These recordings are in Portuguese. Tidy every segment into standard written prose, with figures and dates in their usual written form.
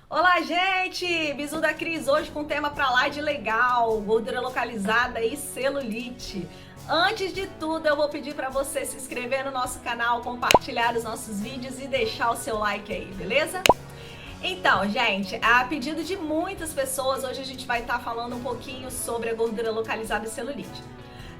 Olá, gente! Bisu da Cris, hoje com um tema pra lá de legal, gordura localizada e celulite. Antes de tudo, eu vou pedir pra você se inscrever no nosso canal, compartilhar os nossos vídeos e deixar o seu like aí, beleza? Então, gente, a pedido de muitas pessoas, hoje a gente vai estar falando um pouquinho sobre a gordura localizada e celulite.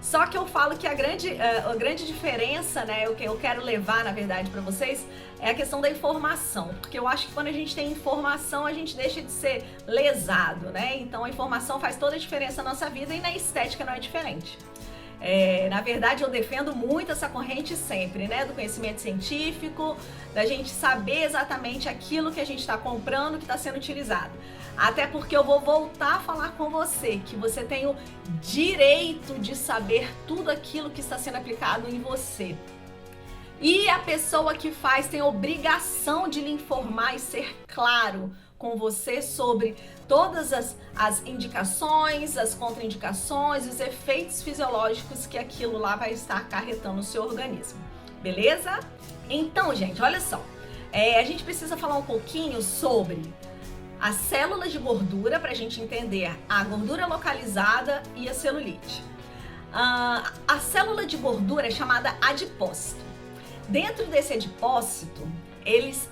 Só que eu falo que a grande diferença, né, o que eu quero levar, na verdade, para vocês, é a questão da informação. Porque eu acho que quando a gente tem informação, a gente deixa de ser lesado, né? Então a informação faz toda a diferença na nossa vida e na estética não é diferente. Na verdade, eu defendo muito essa corrente sempre, né? Do conhecimento científico, da gente saber exatamente aquilo que a gente está comprando, que está sendo utilizado. Até porque eu vou voltar a falar com você, que você tem o direito de saber tudo aquilo que está sendo aplicado em você. E a pessoa que faz tem a obrigação de lhe informar e ser claro com você sobre todas as indicações, as contraindicações, os efeitos fisiológicos que aquilo lá vai estar acarretando no seu organismo, beleza? Então, gente, olha só, a gente precisa falar um pouquinho sobre as células de gordura para a gente entender a gordura localizada e a celulite. A célula de gordura é chamada adipócito. Dentro desse adipócito, eles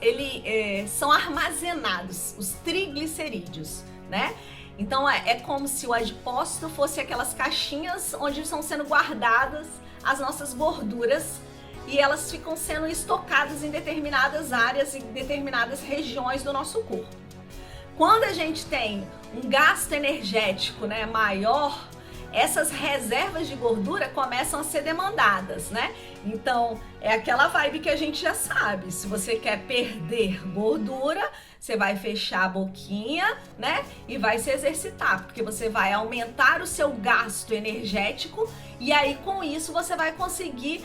são armazenados os triglicerídeos, né? Então é como se o adipócito fosse aquelas caixinhas onde estão sendo guardadas as nossas gorduras e elas ficam sendo estocadas em determinadas áreas e determinadas regiões do nosso corpo. Quando a gente tem um gasto energético, né, maior, essas reservas de gordura começam a ser demandadas, né? Então, é aquela vibe que a gente já sabe. Se você quer perder gordura, você vai fechar a boquinha, né? E vai se exercitar, porque você vai aumentar o seu gasto energético e aí com isso você vai conseguir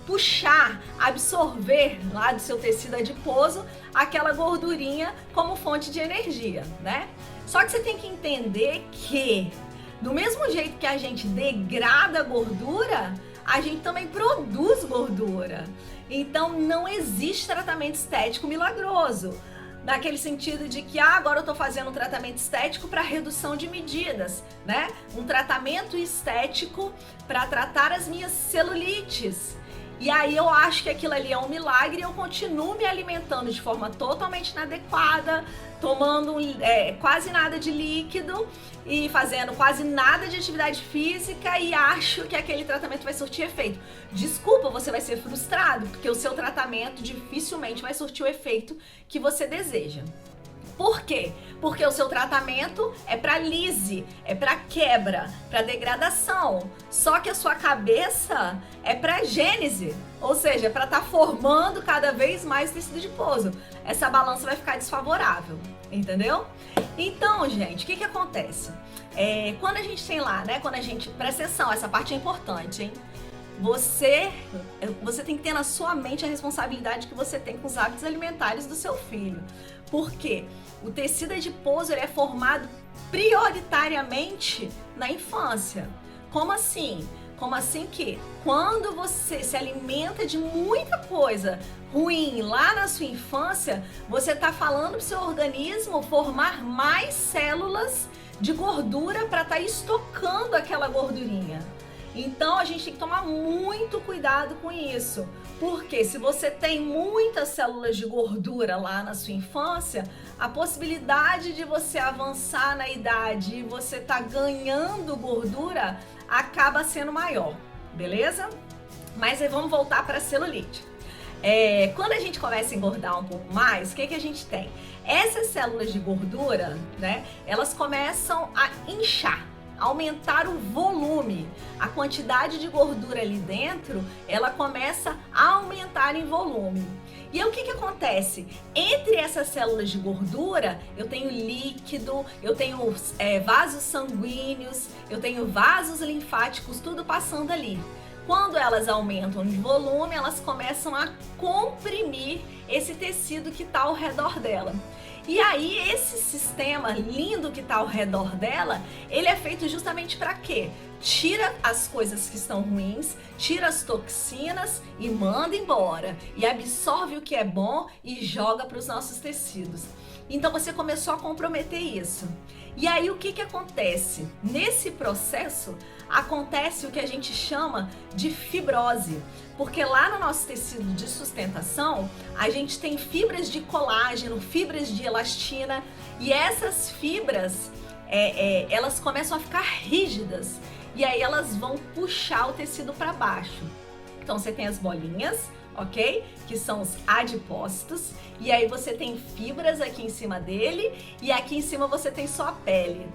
puxar, absorver lá do seu tecido adiposo aquela gordurinha como fonte de energia, né? Só que você tem que entender que, do mesmo jeito que a gente degrada gordura, a gente também produz gordura. Então não existe tratamento estético milagroso. Naquele sentido de que agora eu tô fazendo um tratamento estético para redução de medidas, né? Um tratamento estético para tratar as minhas celulites. E aí eu acho que aquilo ali é um milagre e eu continuo me alimentando de forma totalmente inadequada, tomando quase nada de líquido e fazendo quase nada de atividade física e acho que aquele tratamento vai surtir efeito. Desculpa, você vai ser frustrado, porque o seu tratamento dificilmente vai surtir o efeito que você deseja. Por quê? Porque o seu tratamento é para lise, é para quebra, para degradação. Só que a sua cabeça é para gênese, ou seja, para estar formando cada vez mais tecido adiposo. Essa balança vai ficar desfavorável, entendeu? Então, gente, o que acontece? Quando a gente tem lá, né? Presta atenção, essa parte é importante, hein? Você tem que ter na sua mente a responsabilidade que você tem com os hábitos alimentares do seu filho. Por quê? O tecido adiposo ele é formado prioritariamente na infância. Como assim? Como assim que quando você se alimenta de muita coisa ruim lá na sua infância, você está falando para o seu organismo formar mais células de gordura para estar estocando aquela gordurinha. Então a gente tem que tomar muito cuidado com isso, porque se você tem muitas células de gordura lá na sua infância, a possibilidade de você avançar na idade e você tá ganhando gordura acaba sendo maior, beleza? Mas aí vamos voltar para a celulite. Quando a gente começa a engordar um pouco mais, o que a gente tem? Essas células de gordura, né, elas começam a inchar, aumentar o volume, a quantidade de gordura ali dentro, ela começa a aumentar em volume. E aí o que acontece? Entre essas células de gordura, eu tenho líquido, eu tenho vasos sanguíneos, eu tenho vasos linfáticos, tudo passando ali. Quando elas aumentam de volume, elas começam a comprimir esse tecido que está ao redor dela. E aí esse sistema lindo que está ao redor dela, ele é feito justamente para quê? tira as coisas que estão ruins, tira as toxinas e manda embora. E absorve o que é bom e joga para os nossos tecidos. Então você começou a comprometer isso. E aí o que acontece? Nesse processo acontece o que a gente chama de fibrose. Porque lá no nosso tecido de sustentação, a gente tem fibras de colágeno, fibras de elastina, e essas fibras, elas começam a ficar rígidas, e aí elas vão puxar o tecido para baixo. Então você tem as bolinhas, ok? Que são os adipócitos, e aí você tem fibras aqui em cima dele, e aqui em cima você tem só a pele.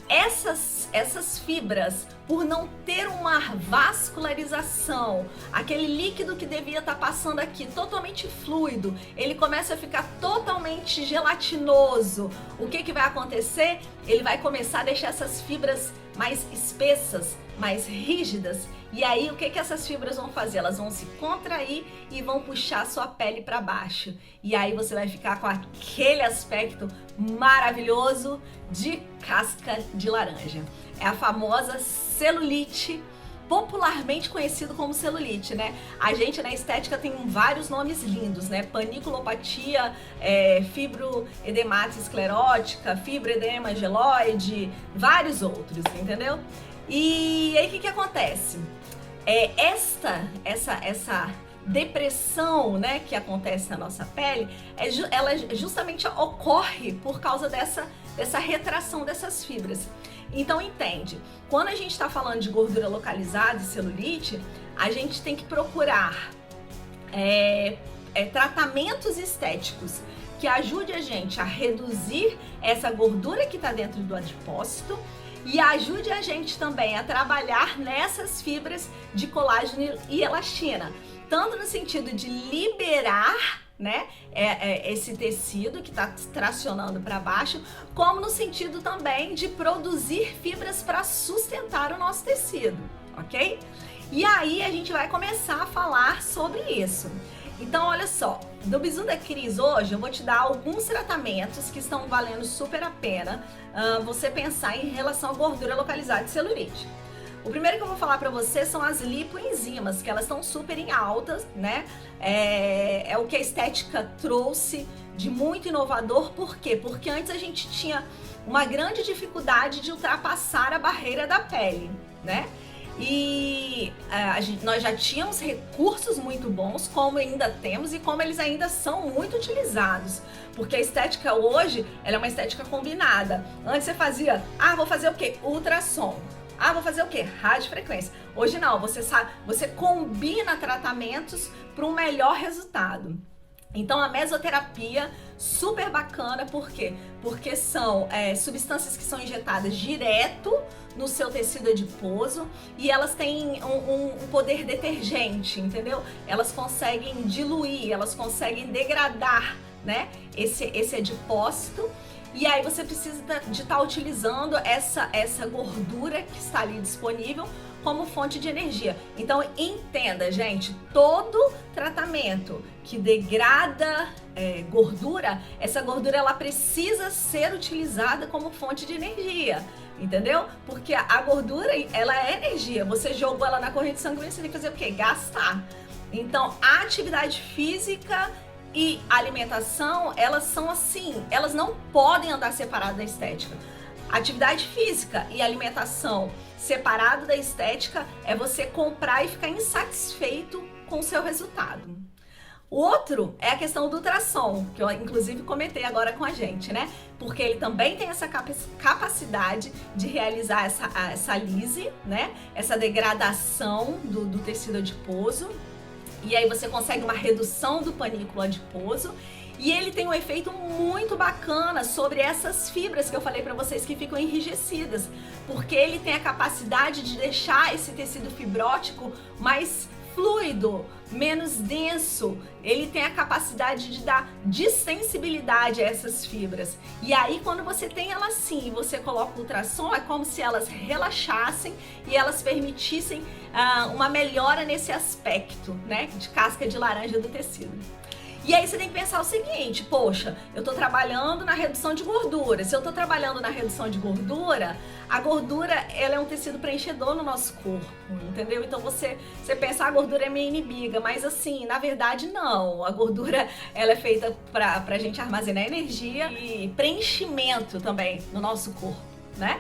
Essas fibras, por não ter uma vascularização, aquele líquido que devia estar passando aqui totalmente fluido, ele começa a ficar totalmente gelatinoso. O que vai acontecer? Ele vai começar a deixar essas fibras mais espessas, mais rígidas. E aí o que essas fibras vão fazer? Elas vão se contrair e vão puxar a sua pele para baixo. E aí você vai ficar com aquele aspecto maravilhoso de casca de laranja. É a famosa celulite, popularmente conhecido como celulite, né? A gente na estética tem vários nomes lindos, né? Paniculopatia, fibroedemata esclerótica, fibroedema angeloide, vários outros, entendeu? E aí o que acontece? Essa depressão, né, que acontece na nossa pele, ela justamente ocorre por causa dessa retração dessas fibras. Então entende, quando a gente está falando de gordura localizada e celulite, a gente tem que procurar tratamentos estéticos que ajude a gente a reduzir essa gordura que está dentro do adipócito e ajude a gente também a trabalhar nessas fibras de colágeno e elastina, tanto no sentido de liberar, né, esse tecido que está tracionando para baixo, como no sentido também de produzir fibras para sustentar o nosso tecido, ok? E aí a gente vai começar a falar sobre isso. Então, olha só, do Bizu da Cris hoje eu vou te dar alguns tratamentos que estão valendo super a pena você pensar em relação à gordura localizada e celulite. O primeiro que eu vou falar pra você são as lipoenzimas, que elas estão super em altas, né? É o que a estética trouxe de muito inovador. Por quê? Porque antes a gente tinha uma grande dificuldade de ultrapassar a barreira da pele, né? E nós já tínhamos recursos muito bons, como ainda temos e como eles ainda são muito utilizados. Porque a estética hoje, ela é uma estética combinada. Antes você fazia, vou fazer o quê? Ultrassom. Vou fazer o quê? Radiofrequência. Hoje não, você combina tratamentos para um melhor resultado. Então a mesoterapia, super bacana, por quê? Porque são substâncias que são injetadas direto no seu tecido adiposo e elas têm um poder detergente, entendeu? Elas conseguem diluir, elas conseguem degradar, né, esse adipócito. E aí você precisa de estar utilizando essa gordura que está ali disponível como fonte de energia. Então entenda, gente, todo tratamento que degrada gordura, essa gordura ela precisa ser utilizada como fonte de energia, entendeu? Porque a gordura, ela é energia. Você jogou ela na corrente sanguínea, você tem que fazer o quê? Gastar. Então a atividade física e alimentação, elas são assim, elas não podem andar separadas da estética. Atividade física e alimentação separado da estética é você comprar e ficar insatisfeito com o seu resultado. O outro é a questão do ultrassom, que eu inclusive comentei agora com a gente, né? Porque ele também tem essa capacidade de realizar essa lise, né? Essa degradação do tecido adiposo. E aí você consegue uma redução do panículo adiposo. E ele tem um efeito muito bacana sobre essas fibras que eu falei para vocês que ficam enrijecidas. Porque ele tem a capacidade de deixar esse tecido fibrótico mais fluido, menos denso. Ele tem a capacidade de dar dissensibilidade a essas fibras. E aí quando você tem ela assim e você coloca o ultrassom, é como se elas relaxassem e elas permitissem uma melhora nesse aspecto, né, de casca de laranja do tecido. E aí você tem que pensar o seguinte, poxa, eu tô trabalhando na redução de gordura. Se eu tô trabalhando na redução de gordura, a gordura, ela é um tecido preenchedor no nosso corpo, entendeu? Então você pensa, a gordura é minha inimiga, mas assim, na verdade não. A gordura, ela é feita pra gente armazenar energia e preenchimento também no nosso corpo, né?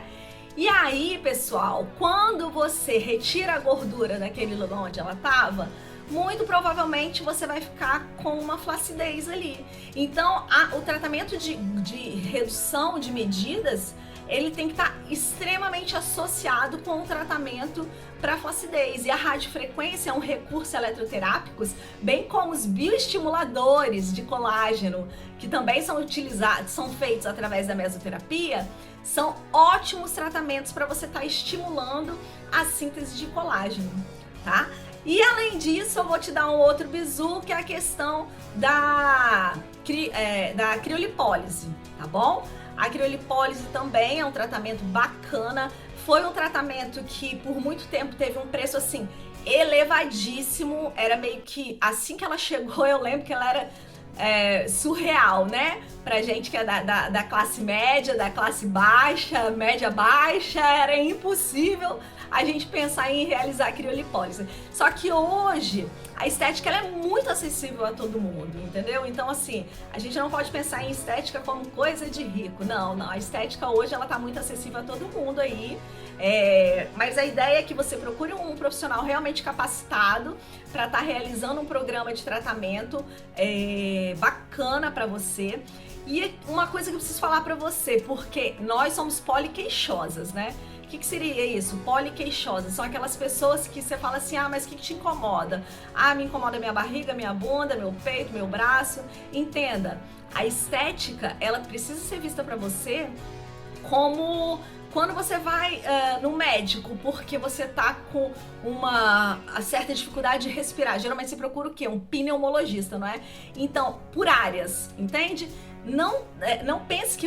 E aí, pessoal, quando você retira a gordura daquele lugar onde ela tava, muito provavelmente você vai ficar com uma flacidez ali. Então, o tratamento de redução de medidas, ele tem que estar extremamente associado com o tratamento para flacidez. E a radiofrequência é um recurso eletroterápico, bem como os bioestimuladores de colágeno, que também são utilizados, são feitos através da mesoterapia, são ótimos tratamentos para você estar estimulando a síntese de colágeno, tá? E além disso, eu vou te dar um outro bizu, que é a questão da criolipólise, tá bom? A criolipólise também é um tratamento bacana. Foi um tratamento que por muito tempo teve um preço assim elevadíssimo. Era meio que, assim que ela chegou, eu lembro que ela era surreal, né? Pra gente que é da classe média, da classe baixa, média baixa, era impossível a gente pensar em realizar a criolipólise. Só que hoje a estética ela é muito acessível a todo mundo, entendeu? Então assim, a gente não pode pensar em estética como coisa de rico. Não, a estética hoje ela tá muito acessível a todo mundo aí. Mas a ideia é que você procure um profissional realmente capacitado para estar realizando um programa de tratamento bacana para você. E uma coisa que eu preciso falar para você, porque nós somos poliqueixosas, né? O que seria isso? Poliqueixosas são aquelas pessoas que você fala assim, mas o que te incomoda? Me incomoda minha barriga, minha bunda, meu peito, meu braço. Entenda, a estética, ela precisa ser vista para você como quando você vai no médico porque você tá com uma certa dificuldade de respirar. Geralmente você procura o quê? Um pneumologista, não é? Então, por áreas, entende? Não pense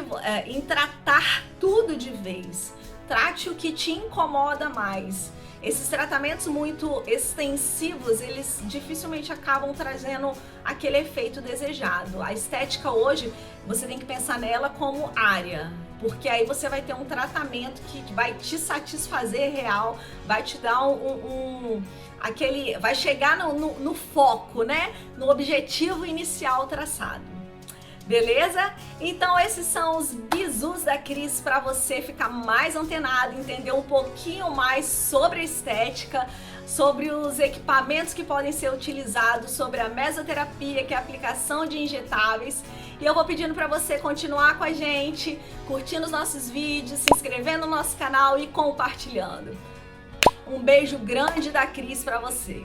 em tratar tudo de vez. Trate o que te incomoda mais. Esses tratamentos muito extensivos, eles dificilmente acabam trazendo aquele efeito desejado. A estética hoje, você tem que pensar nela como área, porque aí você vai ter um tratamento que vai te satisfazer real, vai te dar vai chegar no foco, né? No objetivo inicial traçado. Beleza? Então esses são os bizus da Cris para você ficar mais antenado, entender um pouquinho mais sobre a estética, sobre os equipamentos que podem ser utilizados, sobre a mesoterapia, que é a aplicação de injetáveis. E eu vou pedindo para você continuar com a gente, curtindo os nossos vídeos, se inscrevendo no nosso canal e compartilhando. Um beijo grande da Cris para vocês.